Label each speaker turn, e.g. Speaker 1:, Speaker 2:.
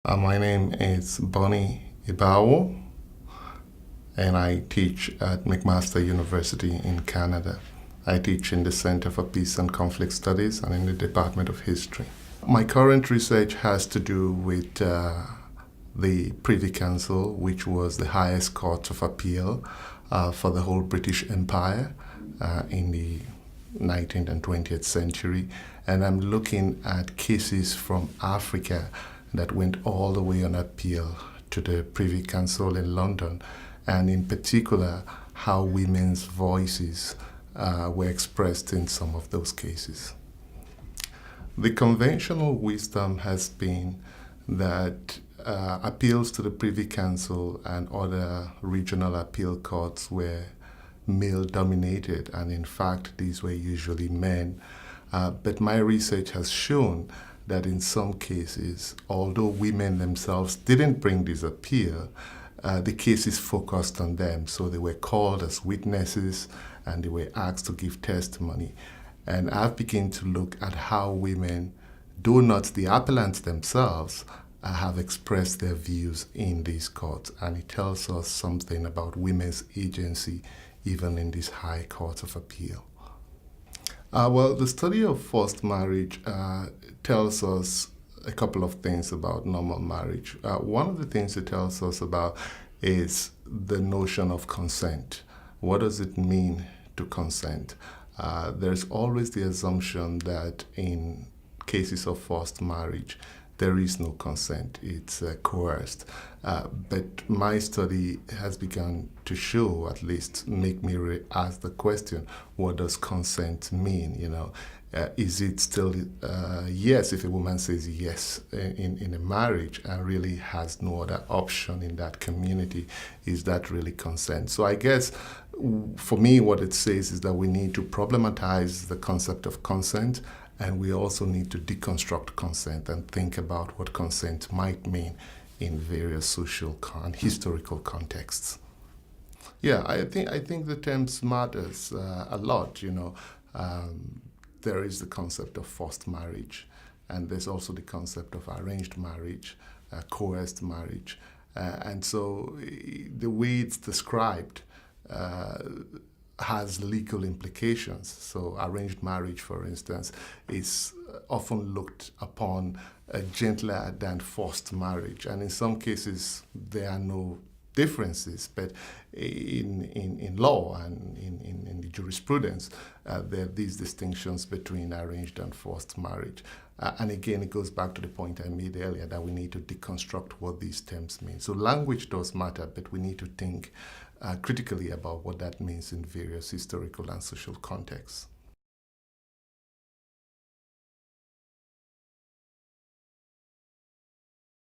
Speaker 1: My name is Bonny Ibhawah, and I teach at McMaster University in Canada. I teach in the Center for Peace and Conflict Studies and in the Department of History. My current research has to do with the Privy Council, which was the highest court of appeal for the whole British Empire in the 19th and 20th century. And I'm looking at cases from Africa that went all the way on appeal to the Privy Council in London, and in particular, how women's voices were expressed in some of those cases. The conventional wisdom has been that appeals to the Privy Council and other regional appeal courts were male-dominated, and in fact, these were usually men. But my research has shown that in some cases, although women themselves didn't bring this appeal, the cases focused on them. So they were called as witnesses and they were asked to give testimony. And I've begun to look at how women, though not the appellants themselves, have expressed their views in these courts. And it tells us something about women's agency, even in these high courts of appeal. Well, the study of forced marriage tells us a couple of things about normal marriage. One of the things it tells us about is the notion of consent. What does it mean to consent? There's always the assumption that in cases of forced marriage, there is no consent. It's coerced. But my study has begun to show, at least make me ask the question, what does consent mean? Is it still yes if a woman says yes in a marriage and really has no other option in that community? Is that really consent? So I guess for me what it says is that we need to problematize the concept of consent, and we also need to deconstruct consent and think about what consent might mean in various social and historical contexts. Yeah, I think the terms matters a lot. There is the concept of forced marriage, and there's also the concept of arranged marriage, coerced marriage. And so the way it's described has legal implications. So arranged marriage, for instance, is often looked upon gentler than forced marriage. And in some cases, there are no differences, but in law and in the jurisprudence, there are these distinctions between arranged and forced marriage. And again, it goes back to the point I made earlier that we need to deconstruct what these terms mean. So language does matter, but we need to think critically about what that means in various historical and social contexts.